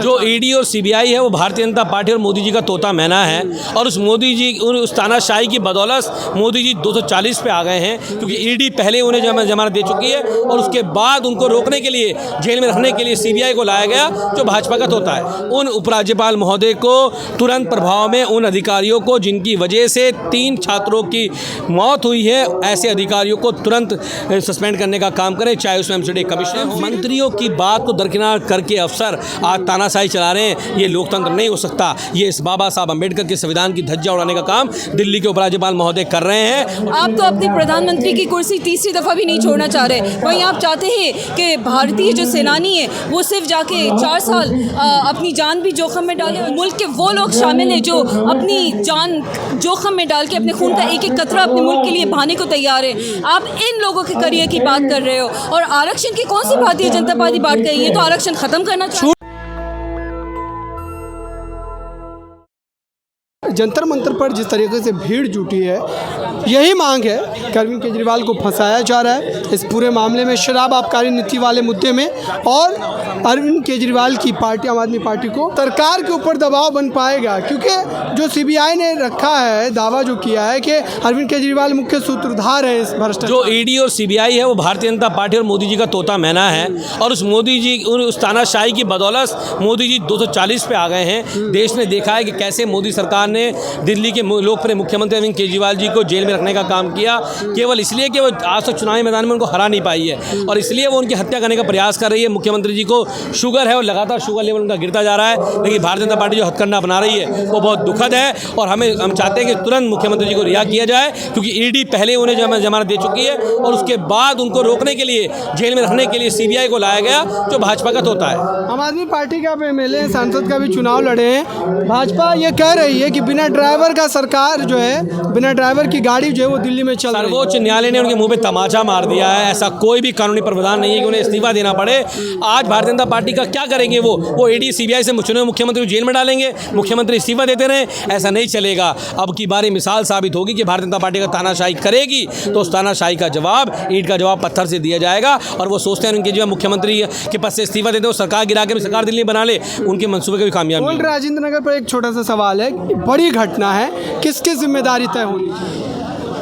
जो ईडी और सीबीआई है वो भारतीय जनता पार्टी और मोदी जी का तोता मैना है और उस तानाशाही की बदौलत मोदी जी 240 पे आ गए हैं, क्योंकि ईडी पहले उन्हें जमानत दे चुकी है और उसके बाद उनको रोकने के लिए, जेल में रखने के लिए सीबीआई को लाया गया जो भाजपा का तोता है। उन उपराज्यपाल महोदय को तुरंत प्रभाव में उन अधिकारियों को जिनकी वजह से 3 छात्रों की मौत हुई है, ऐसे अधिकारियों को तुरंत सस्पेंड करने का काम करें, चाहे उसमें एमसीडी कमिश्नर हो। मंत्रियों की बात को दरकिनार करके अफसर आज तानाशाही चला रहे हैं, ये लोकतंत्र नहीं हो सकता। ये इस बाबा साहब अम्बेडकर के संविधान की धज्जा उड़ाने का काम दिल्ली के उपराज्यपाल महोदय कर रहे हैं। आप तो अपनी प्रधानमंत्री की कुर्सी तीसरी दफा भी नहीं छोड़ना चाह रहे, वहीं आप चाहते हैं कि भारतीय जो सेनानी है वो सिर्फ जाके 4 साल अपनी जान भी जोखिम में डाले। मुल्क के वो लोग शामिल हैं जो अपनी जान जोखिम में डाल के अपने खून का एक एक कतरा अपने मुल्क के लिए बहाने को तैयार है। आप इन लोगों के करियर की बात कर रहे हो और आरक्षण की कौन सी भारतीय जनता पार्टी बात कर रही है? तो आरक्षण खत्म करना चाहिए। जंतर मंतर पर जिस तरीके से भीड़ जुटी है, यही मांग है कि अरविंद केजरीवाल को फंसाया जा रहा है इस पूरे मामले में, शराब आबकारी नीति वाले मुद्दे में, और अरविंद केजरीवाल की पार्टी आम आदमी पार्टी को सरकार के ऊपर दबाव बन पाएगा, क्योंकि जो सीबीआई ने रखा है, दावा जो किया है कि अरविंद केजरीवाल मुख्य सूत्रधार है इस भ्रष्टाचार। जो ईडी और सीबीआई है वो भारतीय जनता पार्टी और मोदी जी का तोता मैना है और उस तानाशाही की बदौलत मोदी जी 240 पे आ गए हैं। देश ने देखा है कि कैसे मोदी सरकार ने दिल्ली के लोकप्रिय मुख्यमंत्री अरविंद केजरीवाल जी को जेल में रखने का काम किया, केवल इसलिए कि वो आज तक चुनावी मैदान में उनको हरा नहीं पाई है और इसलिए वो उनकी हत्या करने का प्रयास कर रही है। मुख्यमंत्री जी को शुगर है और लगातार शुगर लेवल उनका गिरता जा रहा है, लेकिन भारतीय जनता पार्टी जो हथकंडा अपना रही है वो बहुत दुखद है और हम चाहते हैं कि तुरंत मुख्यमंत्री जी को रिहा किया जाए, क्योंकि ईडी पहले उन्हें जमानत दे चुकी है और उसके बाद उनको रोकने के लिए, जेल में रखने के लिए सीबीआई को लाया गया जो भाजपा का तोता है। आम आदमी पार्टी के आप एमएलए सांसद का भी चुनाव लड़े हैं। भाजपा ये कह रही है कि बिना ड्राइवर का सरकार जो है, बिना ड्राइवर की गाड़ी जो है वो दिल्ली में चल रही है। सर्वोच्च न्यायालय ने उनके मुंह पे तमाचा मार दिया है। ऐसा कोई भी कानूनी प्रावधान नहीं है कि उन्हें इस्तीफा देना पड़े। आज भारतीय जनता पार्टी का क्या करेंगे? वो ईडी सीबीआई से मुख्यमंत्री को जेल में डालेंगे, मुख्यमंत्री इस्तीफा देते रहे, ऐसा नहीं चलेगा। अब की बारी मिसाल साबित होगी कि भारतीय जनता पार्टी का तानाशाही करेगी तो उस तानाशाही का जवाब, ईंट का जवाब पत्थर से दिया जाएगा। और वो सोचते हैं उनके जो मुख्यमंत्री के पद से इस्तीफा देते हैं, सरकार गिरा के भी सरकार दिल्ली बना ले, उनके मंसूबे के भी कामयाब नहीं। राजेंद्र नगर पर एक छोटा सा सवाल है, बड़ी घटना है, किसकी जिम्मेदारी तय होगी?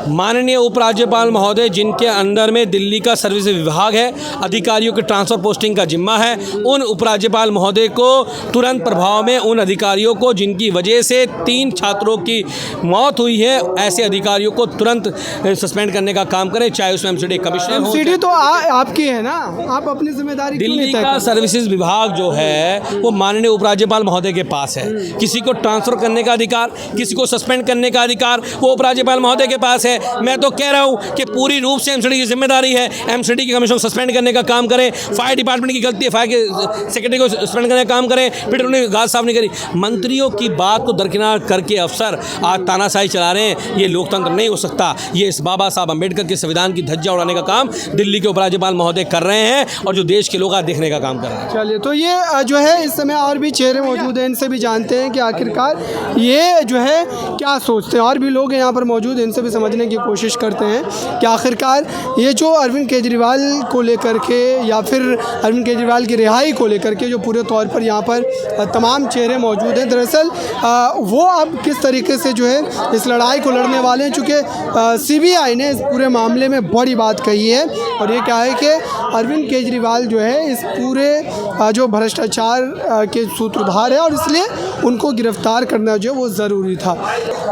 माननीय उपराज्यपाल महोदय जिनके अंदर में दिल्ली का सर्विस विभाग है, अधिकारियों के ट्रांसफर पोस्टिंग का जिम्मा है, उन उपराज्यपाल महोदय को तुरंत प्रभाव में उन अधिकारियों को जिनकी वजह से 3 छात्रों की मौत हुई है, ऐसे अधिकारियों को तुरंत सस्पेंड करने का काम करें, चाहे उसमें एमसीडी कमिश्नर हो। एमसीडी तो आपकी है ना, आप अपनी जिम्मेदारी। दिल्ली का सर्विसेज विभाग जो है वो माननीय उपराज्यपाल महोदय के पास है। किसी को ट्रांसफर करने का अधिकार, किसी को सस्पेंड करने का अधिकार वो उपराज्यपाल महोदय के पास है। मैं तो कह रहा हूं कि पूरी रूप से एमसीडी की जिम्मेदारी है, एमसीडी की कमीशन सस्पेंड करने का काम करें। फायर डिपार्टमेंट की गलती है, फायर के सेक्रेटरी को सस्पेंड करने का काम करें, फिर उन्होंने गाज साफ नहीं करी। मंत्रियों की बात को दरकिनार करके अफसर आज तानाशाही चला रहे हैं, ये लोकतंत्र नहीं हो सकता। ये इस बाबा साहब अम्बेडकर के संविधान की धज्जा उड़ाने का काम दिल्ली के उपराज्यपाल महोदय कर रहे हैं और जो देश के लोग आज देखने का काम कर रहे हैं। चलिए, तो ये जो है इस समय और भी चेहरे मौजूद हैं, इनसे भी जानते हैं कि आखिरकार ये जो है क्या सोचते हैं। और भी लोग यहाँ पर मौजूद हैं, इनसे भी समझने की कोशिश करते हैं कि आखिरकार ये जो अरविंद केजरीवाल को लेकर के या फिर अरविंद केजरीवाल की रिहाई को लेकर के जो पूरे तौर पर यहाँ पर तमाम चेहरे मौजूद हैं, दरअसल वो अब किस तरीके से जो है इस लड़ाई को लड़ने वाले हैं। चूँकि सीबीआई ने इस पूरे मामले में बड़ी बात कही है और ये क्या है कि अरविंद केजरीवाल जो है इस पूरे जो भ्रष्टाचार के सूत्रधार है और इसलिए उनको गिरफ्तार करना जो वो ज़रूरी था।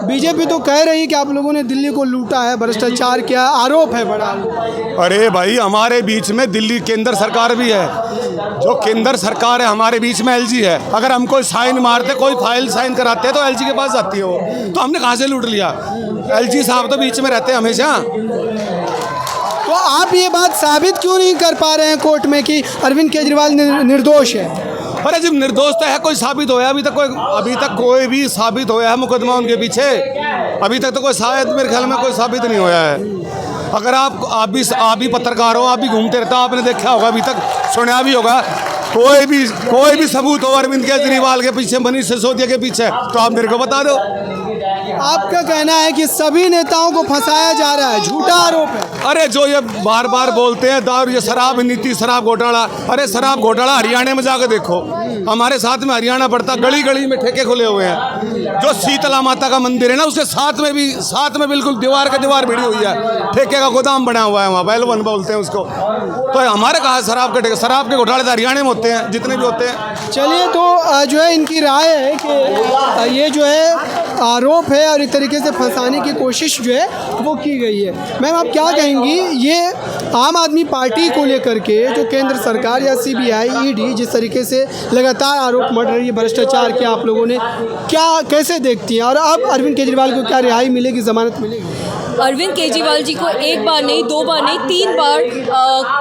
बीजेपी तो कह रही है कि आप लोगों ने दिल्ली को लूटा है, भ्रष्टाचार क्या आरोप है बड़ा। अरे भाई, हमारे बीच में दिल्ली केंद्र सरकार भी है, जो केंद्र सरकार है हमारे बीच में एलजी है। अगर हम कोई साइन मारते, कोई फाइल साइन कराते हैं तो एलजी के पास जाती है वो, तो हमने कहाँ से लूट लिया? एलजी साहब तो बीच में रहते हैं हमेशा। तो आप ये बात साबित क्यों नहीं कर पा रहे हैं कोर्ट में कि अरविंद केजरीवाल निर्दोष है? अरे जब निर्दोष तो है, कोई साबित होया अभी तक कोई भी साबित होया है मुकदमा उनके पीछे? अभी तक तो कोई शायद मेरे ख्याल में कोई साबित नहीं होया है। अगर आप भी पत्रकार हो, आप भी घूमते रहते हो, आपने देखा होगा, अभी तक सुना भी होगा, कोई भी सबूत हो अरविंद केजरीवाल के पीछे, मनीष सिसोदिया के पीछे, तो आप मेरे को बता दो। आपका कहना है कि सभी नेताओं को फंसाया जा रहा है, झूठा आरोप है। अरे जो ये बार बार बोलते हैं दारू, ये शराब नीति, शराब घोटाला, अरे शराब घोटाला हरियाणा में जाकर देखो, हमारे साथ में हरियाणा पड़ता, गली गली में ठेके खुले हुए हैं। जो शीतला माता का मंदिर है ना, उसके साथ में बिल्कुल दीवार का दीवार भिड़ी हुई है, ठेके का गोदाम बना हुआ है, वहाँ बैलवन बोलते हैं उसको। तो हमारे कहा शराब के ठेके, शराब के घोटाले हरियाणा में होते हैं, जितने भी होते हैं। चलिए, तो जो है इनकी राय है कि ये जो है आरोप है और एक तरीके से फंसाने की कोशिश जो है वो की गई है। मैम, आप क्या कहेंगी, ये आम आदमी पार्टी को लेकर के जो केंद्र सरकार या सीबीआई, ईडी जिस तरीके से लगातार आरोप मढ़ रही है भ्रष्टाचार के, आप लोगों ने क्या कैसे देखती हैं, और अब अरविंद केजरीवाल को क्या रिहाई मिलेगी, जमानत मिलेगी? अरविंद केजरीवाल जी को एक बार नहीं, दो बार नहीं, 3 बार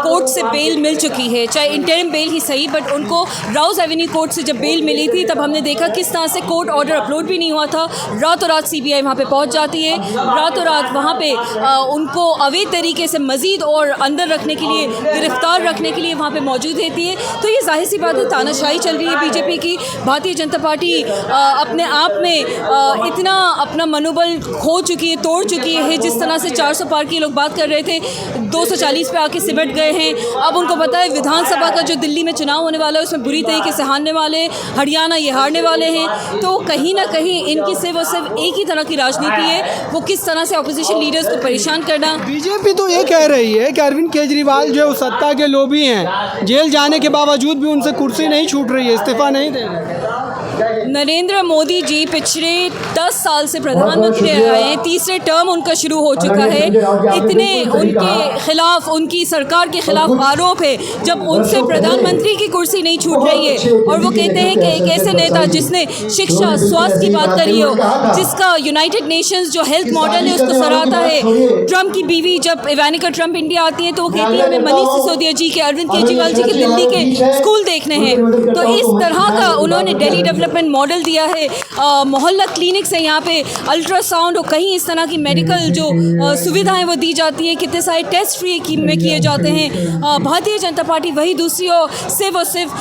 कोर्ट से बेल मिल चुकी है, चाहे इंटरिम बेल ही सही, बट उनको राउज एवेन्यू कोर्ट से जब बेल मिली थी तब हमने देखा किस तरह से कोर्ट ऑर्डर अपलोड भी नहीं हुआ था, रातों रात सीबीआई वहाँ पे पहुँच जाती है, रातों रात वहाँ पे उनको अवैध तरीके से मजीद और अंदर रखने के लिए, गिरफ्तार रखने के लिए वहाँ पे मौजूद रहती है। तो ये जाहिर सी बात है, तानाशाही चल रही है बीजेपी की। भारतीय जनता पार्टी अपने आप में इतना अपना मनोबल खो चुकी है, तोड़ चुकी है। जिस तरह से 400 पार की लोग बात कर रहे थे, 240 पे आके सिमट गए हैं। अब उनको पता है विधानसभा का जो दिल्ली में चुनाव होने वाला है उसमें बुरी तरीके से हारने वाले, हरियाणा ये हारने वाले हैं। तो कहीं ना कहीं इनकी सिर्फ और सिर्फ एक ही तरह की राजनीति है, वो किस तरह से अपोजिशन लीडर्स को परेशान करना। बीजेपी तो ये कह रही है कि अरविंद केजरीवाल जो सत्ता के लोभी हैं, जेल जाने के बावजूद भी उनसे कुर्सी नहीं छूट रही है, इस्तीफा नहीं दे रहे। नरेंद्र मोदी जी पिछले 10 साल से प्रधानमंत्री रहे हैं, तीसरे टर्म उनका शुरू हो चुका है। इतने उनके खिलाफ, उनकी सरकार के खिलाफ आरोप है, जब उनसे प्रधानमंत्री की कुर्सी नहीं छूट रही है और वो कहते हैं कि एक ऐसे नेता जिसने शिक्षा, स्वास्थ्य की बात करी हो, जिसका यूनाइटेड नेशंस जो हेल्थ मॉडल है उसको सराहता है। ट्रंप की बीवी जब इवानिका ट्रंप इंडिया आती है तो वो कहती है हमें मनीष सिसोदिया जी के, अरविंद केजरीवाल जी के दिल्ली के स्कूल देखने हैं। तो इस तरह का उन्होंने दिल्ली डेवलपमेंट मॉडल दिया है। मोहल्ला क्लिनिक्स है, यहाँ पे अल्ट्रासाउंड और कहीं इस तरह की मेडिकल जो सुविधाएं वो दी जाती है, कितने सारे टेस्ट फ्री में किए जाते हैं। भारतीय जनता पार्टी वही दूसरी ओर सिर्फ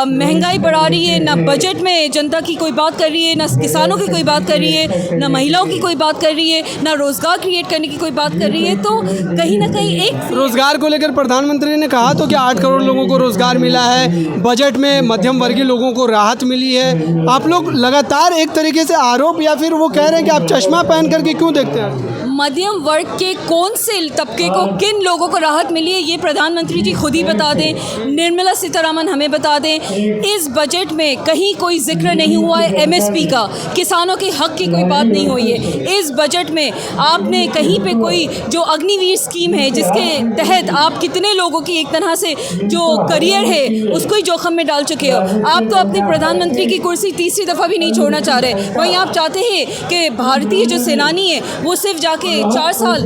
महंगाई बढ़ा रही है, ना बजट में जनता की कोई बात कर रही है, ना किसानों की कोई बात कर रही है, ना महिलाओं की कोई बात कर रही है, ना रोजगार क्रिएट करने की कोई बात कर रही है। तो कहीं ना कहीं एक रोजगार को लेकर प्रधानमंत्री ने कहा तो कि 8 करोड़ लोगों को रोजगार मिला है, बजट में मध्यम वर्गीय लोगों को राहत मिली है। आप लोग लगातार एक तरीके से आरोप, या फिर वो कह रहे हैं कि आप चश्मा पहन करके क्यों देखते हैं? मध्यम वर्ग के कौन से तबके को, किन लोगों को राहत मिली है, ये प्रधानमंत्री जी खुद ही बता दें, निर्मला सीतारमण हमें बता दें। इस बजट में कहीं कोई जिक्र नहीं हुआ है एमएसपी का, किसानों के हक की कोई बात नहीं हुई है। इस बजट में आपने कहीं पे कोई जो अग्निवीर स्कीम है, जिसके तहत आप कितने लोगों की एक तरह से जो करियर है उसको ही जोखिम में डाल चुके हो। आप तो अपने प्रधानमंत्री की कुर्सी तीसरी दफ़ा भी नहीं छोड़ना चाह रहे। वहीं आप चाहते हैं कि भारतीय जो सेनानी है वो सिर्फ जाके 4 साल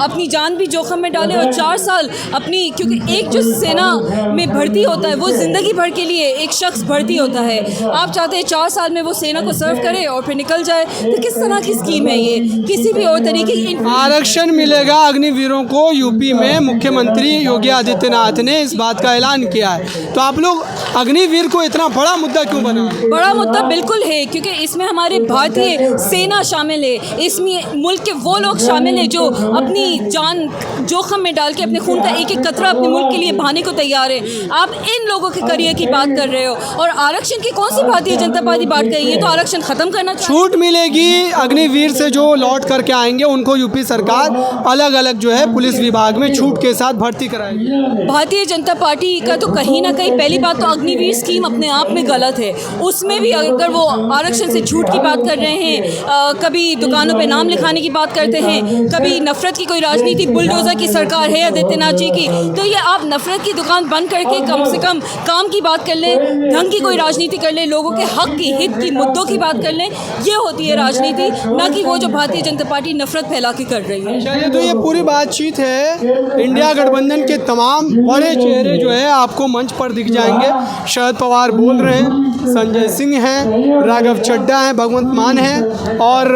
अपनी जान भी जोखिम में डाले और 4 साल अपनी, क्योंकि एक जो सेना में भर्ती होता है वो ज़िंदगी भर के लिए एक शख्स भर्ती होता है। आप चाहते हैं 4 साल में वो सेना को सर्व करे और फिर निकल जाए। तो किस तरह की स्कीम है ये? किसी भी और तरीके की आरक्षण मिलेगा अग्निवीरों को, यूपी में मुख्यमंत्री योगी आदित्यनाथ ने इस बात का ऐलान किया है। तो आप लोग अग्निवीर को इतना बड़ा मुद्दा क्यों बना? बड़ा मुद्दा बिल्कुल है, क्योंकि इसमें हमारे भारतीय सेना शामिल है, इसमें मुल्क के वो लोग शामिल है जो अपनी जान जोखिम में डाल के अपने खून का एक एक कतरा अपने मुल्क के लिए बहाने को तैयार है। आप इन लोगों के करियर की बात कर रहे हो और आरक्षण की कौन सी भारतीय जनता पार्टी बात कर रही है? तो आरक्षण खत्म करना, छूट मिलेगी अग्निवीर से जो लौट करके आएंगे उनको यूपी सरकार अलग अलग जो है पुलिस विभाग में छूट के साथ भर्ती कराएगी। भारतीय जनता पार्टी का तो कहीं ना कहीं पहली बात तो अग्निवीर स्कीम अपने आप में गलत है। उसमें भी अगर वो आरक्षण से छूट की बात कर रहे हैं, कभी दुकानों पे नाम लिखाने की बात करते हैं, कभी नफरत की कोई राजनीति, बुलडोजर की सरकार है आदित्यनाथ जी की, तो ये आप नफरत की दुकान बंद करके कम से कम काम की बात कर लें, ढंग की कोई राजनीति कर लें, लोगों के हक की, हित की, मुद्दों की बात कर लें। ये होती है राजनीति, ना कि वो जो भारतीय जनता पार्टी नफरत फैला के कर रही है। चलिए, तो ये पूरी बातचीत है। इंडिया गठबंधन के तमाम बड़े चेहरे जो है आपको मंच पर दिख जाएंगे। शरद पवार बोल रहे हैं, संजय सिंह हैं, राघव चड्ढा हैं, भगवंत मान हैं और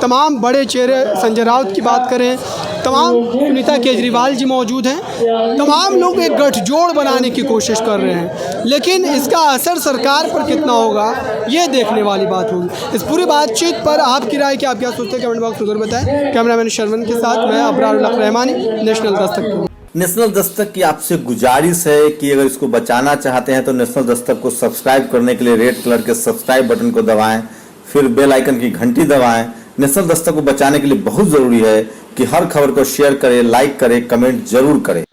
तमाम बड़े चेहरे, संजय राउत की बात करें, तमाम सुनीता केजरीवाल जी मौजूद हैं, तमाम लोग एक गठजोड़ बनाने की कोशिश कर रहे हैं, लेकिन इसका असर सरकार पर कितना होगा ये देखने वाली बात होगी। इस पूरी बातचीत पर आपकी राय क्या, आप क्या सोचते हैं, कमेंट बॉक्स में जरूर बताएं। कैमरामैन शर्मन के साथ मैं अबरार उल हक रहमानी, नेशनल दस्तक। नेशनल दस्तक की आपसे गुजारिश है कि अगर इसको बचाना चाहते हैं तो नेशनल दस्तक को सब्सक्राइब करने के लिए रेड कलर के सब्सक्राइब बटन को दबाएं, फिर बेल आइकन की घंटी दबाएं। नेशनल दस्तक को बचाने के लिए बहुत ज़रूरी है कि हर खबर को शेयर करें, लाइक करें, कमेंट जरूर करें।